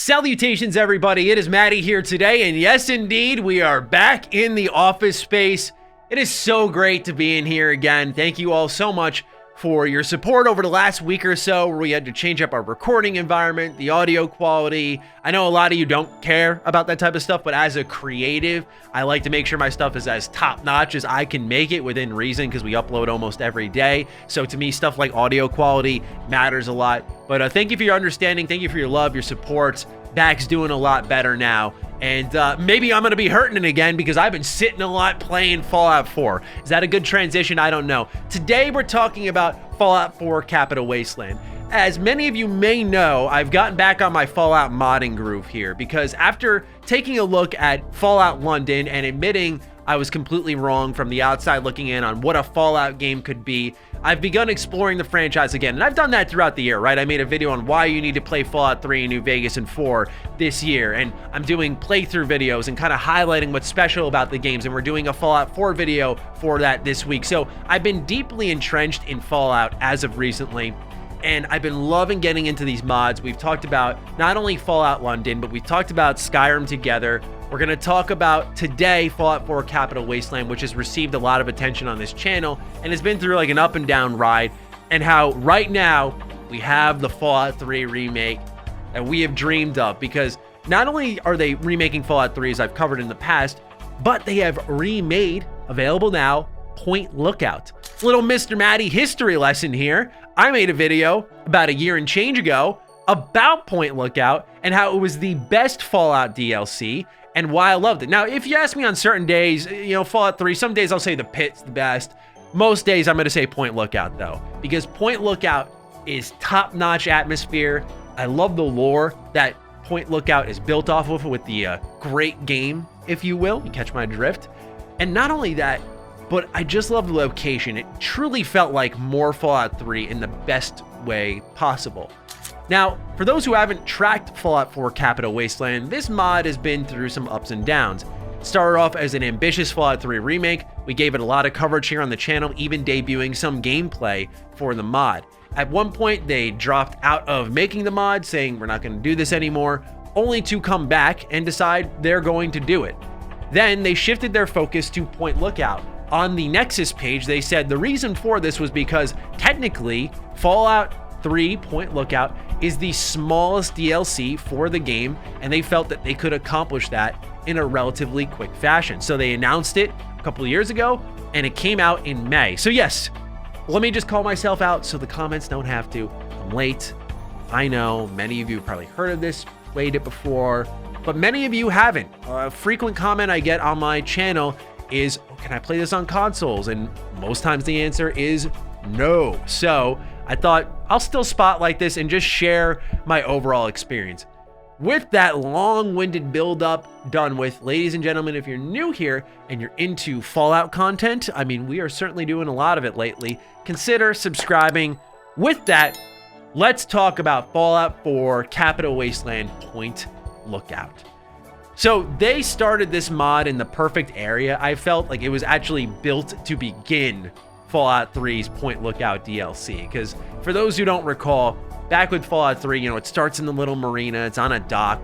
Salutations, everybody. It is Matty here today, and yes, indeed, we are back in the office space. It is so great to be in here again. Thank you all so much for your support over the last week or so, where we had to change up our recording environment, the audio quality. I know a lot of you don't care about that type of stuff, but as a creative, I like to make sure my stuff is as top-notch as I can make it within reason, because we upload almost every day. So to me, stuff like audio quality matters a lot. But thank you for your understanding. Thank you for your love, your support. Back's doing a lot better now. And maybe I'm going to be hurting it again because I've been sitting a lot playing Fallout 4. Is that a good transition? I don't know. Today, we're talking about Fallout 4 Capital Wasteland. As many of you may know, I've gotten back on my Fallout modding groove here because after taking a look at Fallout London and admitting I was completely wrong from the outside looking in on what a Fallout game could be, I've begun exploring the franchise again. And I've done that throughout the year, right? I made a video on why you need to play Fallout 3 in New Vegas and 4 this year. And I'm doing playthrough videos and kind of highlighting what's special about the games. And we're doing a Fallout 4 video for that this week. So I've been deeply entrenched in Fallout as of recently. And I've been loving getting into these mods. We've talked about not only Fallout London, but we've talked about Skyrim together. We're going to talk about today Fallout 4 Capital Wasteland, which has received a lot of attention on this channel and has been through like an up and down ride, and how right now we have the Fallout 3 remake that we have dreamed of, because not only are they remaking Fallout 3 as I've covered in the past, but they have remade, available now, Point Lookout. Little Mr. Matty history lesson here. I made a video about a year and change ago about Point Lookout and how it was the best Fallout DLC and why I loved it. Now, if you ask me on certain days, Fallout 3, some days I'll say the Pit's the best. Most days I'm going to say Point Lookout, though, because Point Lookout is top-notch atmosphere. I love the lore that Point Lookout is built off of with the great game, if you will. You catch my drift. And not only that, but I just love the location. It truly felt like more Fallout 3 in the best way possible. Now, for those who haven't tracked Fallout 4 Capital Wasteland, this mod has been through some ups and downs. It started off as an ambitious Fallout 3 remake. We gave it a lot of coverage here on the channel, even debuting some gameplay for the mod. At one point, they dropped out of making the mod, saying we're not going to do this anymore, only to come back and decide they're going to do it. Then they shifted their focus to Point Lookout. On the Nexus page, they said the reason for this was because technically Fallout 3 Point Lookout is the smallest DLC for the game, and they felt that they could accomplish that in a relatively quick fashion. So they announced it a couple of years ago, and it came out in May. So yes, let me just call myself out so the comments don't have to. I'm late. I know many of you have probably heard of this, played it before, but many of you haven't. A frequent comment I get on my channel is, can I play this on consoles? And most times the answer is no. So I thought I'll still spotlight this and just share my overall experience. With that long-winded build-up done with, ladies and gentlemen, if you're new here and you're into Fallout content, I mean, we are certainly doing a lot of it lately, consider subscribing. With that, let's talk about Fallout 4 Capital Wasteland Point Lookout. So they started this mod in the perfect area. I felt like it was actually built to begin Fallout 3's Point Lookout DLC, because for those who don't recall, back with Fallout 3, it starts in the little marina, it's on a dock,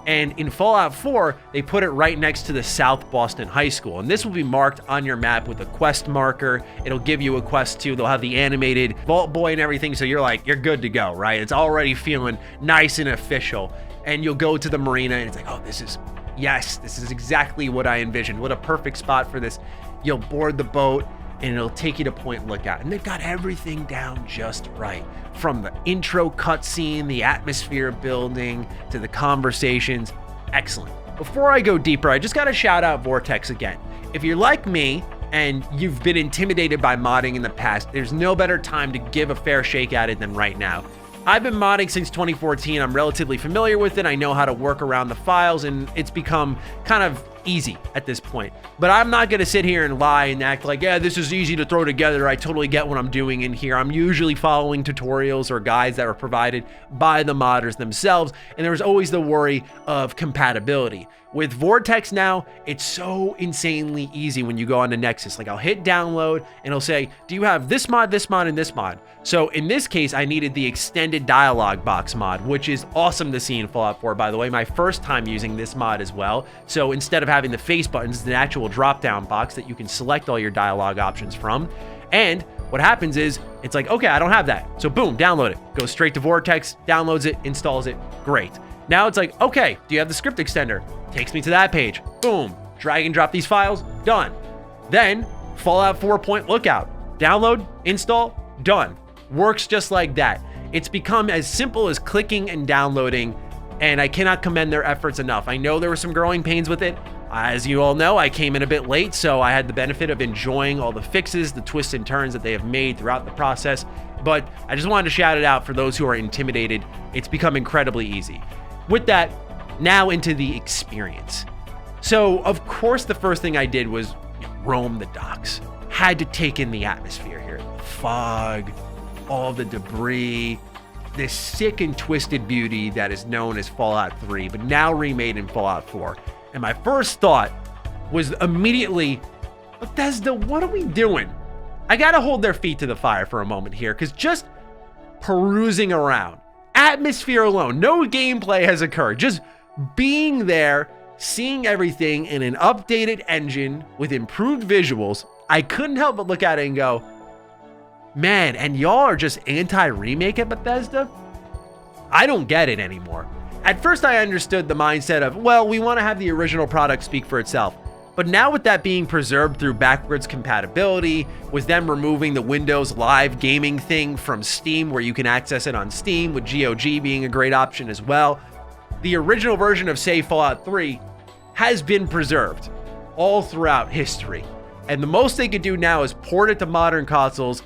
and in Fallout 4, they put it right next to the South Boston High School, and this will be marked on your map with a quest marker. It'll give you a quest too. They'll have the animated Vault Boy and everything, so you're good to go, right? It's already feeling nice and official, and you'll go to the marina, and it's like, oh, this is exactly what I envisioned. What a perfect spot for this. You'll board the boat, and it'll take you to Point Lookout. And they've got everything down just right. From the intro cutscene, the atmosphere building, to the conversations. Excellent. Before I go deeper, I just got to shout out Vortex again. If you're like me, and you've been intimidated by modding in the past, there's no better time to give a fair shake at it than right now. I've been modding since 2014. I'm relatively familiar with it. I know how to work around the files, and it's become kind of easy at this point. But I'm not going to sit here and lie and act like, yeah, this is easy to throw together. I totally get what I'm doing in here. I'm usually following tutorials or guides that were provided by the modders themselves. And there was always the worry of compatibility. With Vortex now, it's so insanely easy when you go on to Nexus. Like I'll hit download and it'll say, do you have this mod, and this mod? So in this case, I needed the extended dialogue box mod, which is awesome to see in Fallout 4, by the way. My first time using this mod as well. So instead of having the face buttons, it's an actual drop-down box that you can select all your dialogue options from. And what happens is, it's like, okay, I don't have that. So boom, download it. Goes straight to Vortex, downloads it, installs it. Great. Now it's like, okay, do you have the script extender? Takes me to that page. Boom. Drag and drop these files. Done. Then Fallout 4 Point Lookout. Download, install, done. Works just like that. It's become as simple as clicking and downloading, and I cannot commend their efforts enough. I know there were some growing pains with it. As you all know, I came in a bit late, so I had the benefit of enjoying all the fixes, the twists and turns that they have made throughout the process. But I just wanted to shout it out for those who are intimidated. It's become incredibly easy. With that, now into the experience. So, of course, the first thing I did was roam the docks. Had to take in the atmosphere here. The fog, all the debris, this sick and twisted beauty that is known as Fallout 3, but now remade in Fallout 4. And my first thought was immediately, Bethesda, what are we doing? I gotta hold their feet to the fire for a moment here, because just perusing around, atmosphere alone, no gameplay has occurred. Just being there, seeing everything in an updated engine with improved visuals, I couldn't help but look at it and go, man, and y'all are just anti-remake at Bethesda? I don't get it anymore. At first I understood the mindset of, well, we want to have the original product speak for itself. But now with that being preserved through backwards compatibility, with them removing the Windows Live gaming thing from Steam where you can access it on Steam, with GOG being a great option as well, the original version of, say, Fallout 3 has been preserved all throughout history. And the most they could do now is port it to modern consoles.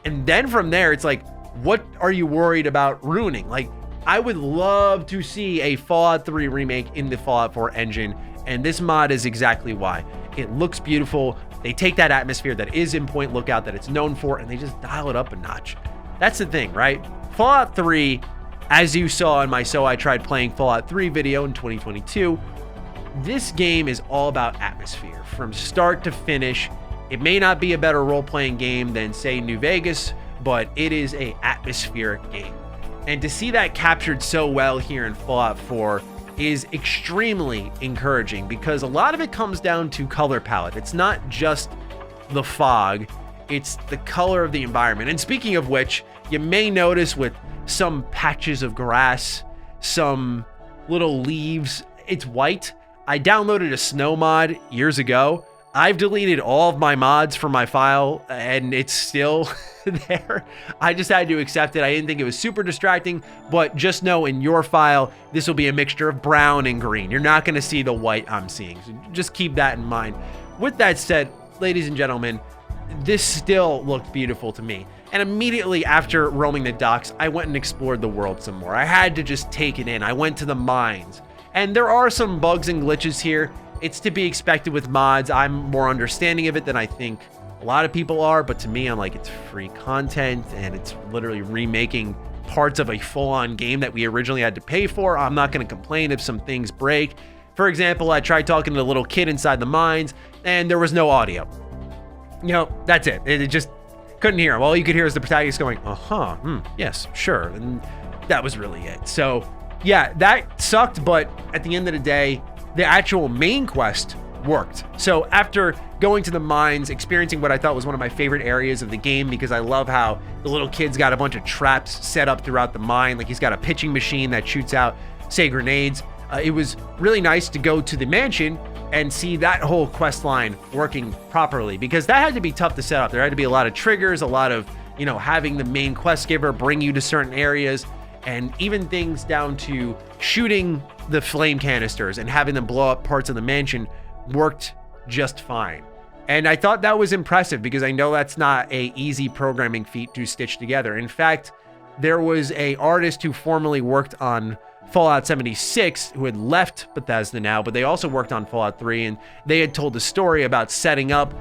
And then from there, it's like, what are you worried about ruining? Like, I would love to see a Fallout 3 remake in the Fallout 4 engine. And this mod is exactly why. It looks beautiful. They take that atmosphere that is in Point Lookout that it's known for, and they just dial it up a notch. That's the thing, right? Fallout 3, as you saw in my So I Tried Playing Fallout 3 video in 2022, this game is all about atmosphere from start to finish. It may not be a better role-playing game than, say, New Vegas, but it is an atmospheric game. And to see that captured so well here in Fallout 4 is extremely encouraging, because a lot of it comes down to color palette. It's not just the fog, it's the color of the environment. And speaking of which, you may notice with some patches of grass, some little leaves, it's white. I downloaded a snow mod years ago. I've deleted all of my mods from my file and it's still there. I just had to accept it. I didn't think it was super distracting, but just know in your file, this will be a mixture of brown and green. You're not going to see the white I'm seeing. So just keep that in mind. With that said, ladies and gentlemen, this still looked beautiful to me. And immediately after roaming the docks, I went and explored the world some more. I had to just take it in. I went to the mines. And there are some bugs and glitches here. It's to be expected with mods. I'm more understanding of it than I think a lot of people are, but to me, I'm like, it's free content and it's literally remaking parts of a full-on game that we originally had to pay for. I'm not going to complain if some things break. For example, I tried talking to the little kid inside the mines and there was no audio. You know, that's it. It just couldn't hear him. All you could hear is the protagonist going, yes, sure. And that was really it. So yeah, that sucked, but at the end of the day, the actual main quest worked. So after going to the mines, experiencing what I thought was one of my favorite areas of the game, because I love how the little kid's got a bunch of traps set up throughout the mine. Like he's got a pitching machine that shoots out, say, grenades. It was really nice to go to the mansion and see that whole quest line working properly, because that had to be tough to set up. There had to be a lot of triggers, a lot of, you know, having the main quest giver bring you to certain areas, and even things down to shooting the flame canisters and having them blow up parts of the mansion worked just fine. And I thought that was impressive, because I know that's not a easy programming feat to stitch together. In fact, there was a artist who formerly worked on Fallout 76, who had left Bethesda now, but they also worked on Fallout 3, and they had told the story about setting up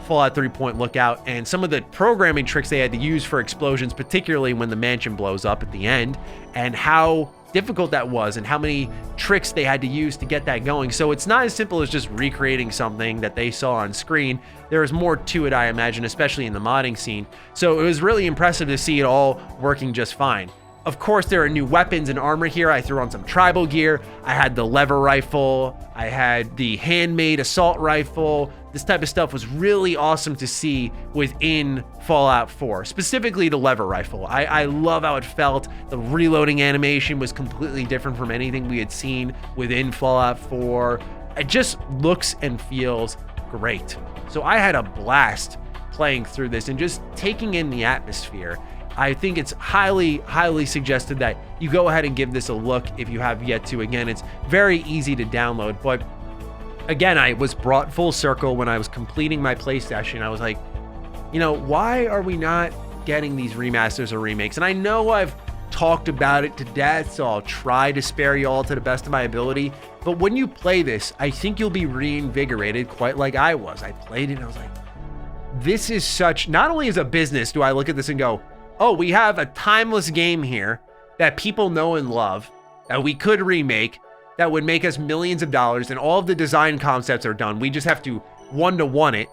Fallout 3 Point Lookout and some of the programming tricks they had to use for explosions, particularly when the mansion blows up at the end, and how difficult that was and how many tricks they had to use to get that going. So it's not as simple as just recreating something that they saw on screen. There is more to it, I imagine, especially in the modding scene. So it was really impressive to see it all working just fine. Of course, there are new weapons and armor here. I threw on some tribal gear. I had the lever rifle. I had the handmade assault rifle. This type of stuff was really awesome to see within Fallout 4, specifically the lever rifle. I love how it felt. The reloading animation was completely different from anything we had seen within Fallout 4. It just looks and feels great. So I had a blast playing through this and just taking in the atmosphere. I think it's highly, highly suggested that you go ahead and give this a look if you have yet to. Again, it's very easy to download, but again, I was brought full circle when I was completing my play session. I was like, you know, why are we not getting these remasters or remakes? And I know I've talked about it to death, so I'll try to spare you all to the best of my ability. But when you play this, I think you'll be reinvigorated quite like I was. I played it and I was like, this is such, not only as a business do I look at this and go, oh, we have a timeless game here that people know and love, that we could remake, that would make us millions of dollars, and all of the design concepts are done. We just have to one-to-one it,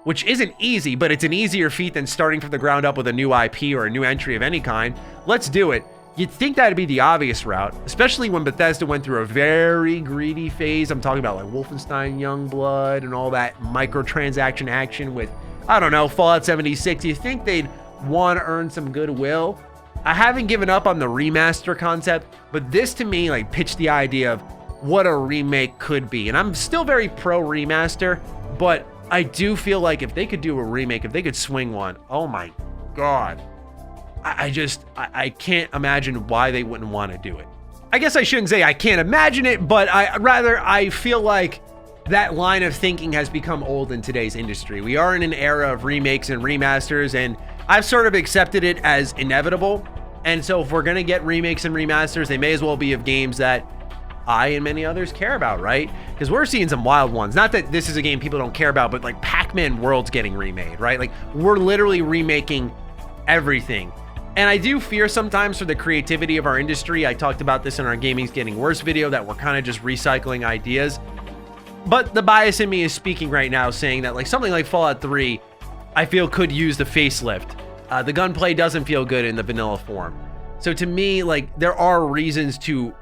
which isn't easy, but it's an easier feat than starting from the ground up with a new IP or a new entry of any kind. Let's do it. You'd think that'd be the obvious route, especially when Bethesda went through a very greedy phase. I'm talking about like Wolfenstein Youngblood and all that microtransaction action with, I don't know, Fallout 76. You think they'd want to earn some goodwill. I haven't given up on the remaster concept, but this to me like pitched the idea of what a remake could be. And I'm still very pro remaster, but I do feel like if they could do a remake, if they could swing one, oh my God. I can't imagine why they wouldn't want to do it. I guess I shouldn't say I can't imagine it, but I feel like that line of thinking has become old in today's industry. We are in an era of remakes and remasters, and I've sort of accepted it as inevitable. And so if we're going to get remakes and remasters, they may as well be of games that I and many others care about, right? Because we're seeing some wild ones. Not that this is a game people don't care about, but like Pac-Man World's getting remade, right? Like we're literally remaking everything. And I do fear sometimes for the creativity of our industry. I talked about this in our Gaming's Getting Worse video, that we're kind of just recycling ideas. But the bias in me is speaking right now, saying that like something like Fallout 3, I feel could use the facelift. The gunplay doesn't feel good in the vanilla form. So to me, like there are reasons to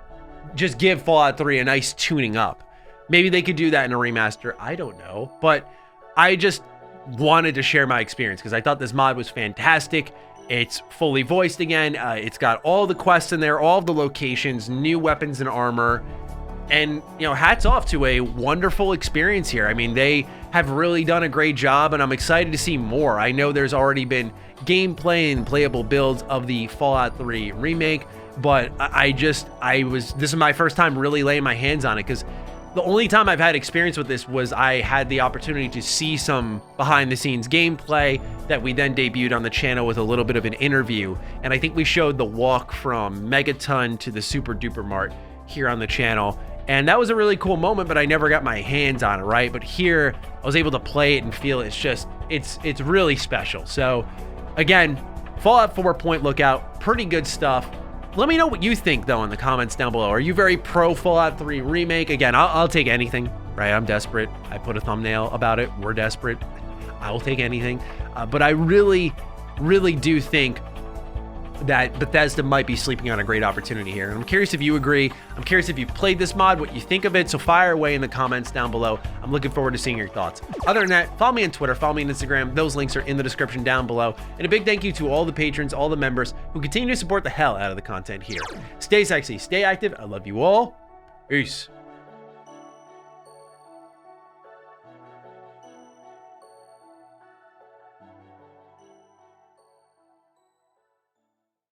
just give Fallout 3 a nice tuning up. Maybe they could do that in a remaster. I don't know. But I just wanted to share my experience because I thought this mod was fantastic. It's fully voiced again. It's got all the quests in there, all of the locations, new weapons and armor. And, you know, hats off to a wonderful experience here. I mean, they have really done a great job, and I'm excited to see more. I know there's already been gameplay and playable builds of the Fallout 3 remake, but this is my first time really laying my hands on it, because the only time I've had experience with this was I had the opportunity to see some behind-the-scenes gameplay that we then debuted on the channel with a little bit of an interview. And I think we showed the walk from Megaton to the Super Duper Mart here on the channel. And that was a really cool moment, but I never got my hands on it, right? But here, I was able to play it and feel it. It's really special. So, again, Fallout 4 Point Lookout, pretty good stuff. Let me know what you think, though, in the comments down below. Are you very pro Fallout 3 Remake? Again, I'll take anything, right? I'm desperate. I put a thumbnail about it. We're desperate. I will take anything. But I really, really do think that Bethesda might be sleeping on a great opportunity here. And I'm curious if you agree. I'm curious if you played this mod, what you think of it. So fire away in the comments down below. I'm looking forward to seeing your thoughts. Other than that, follow me on Twitter, follow me on Instagram. Those links are in the description down below. And a big thank you to all the patrons, all the members who continue to support the hell out of the content here. Stay sexy, stay active. I love you all. Peace.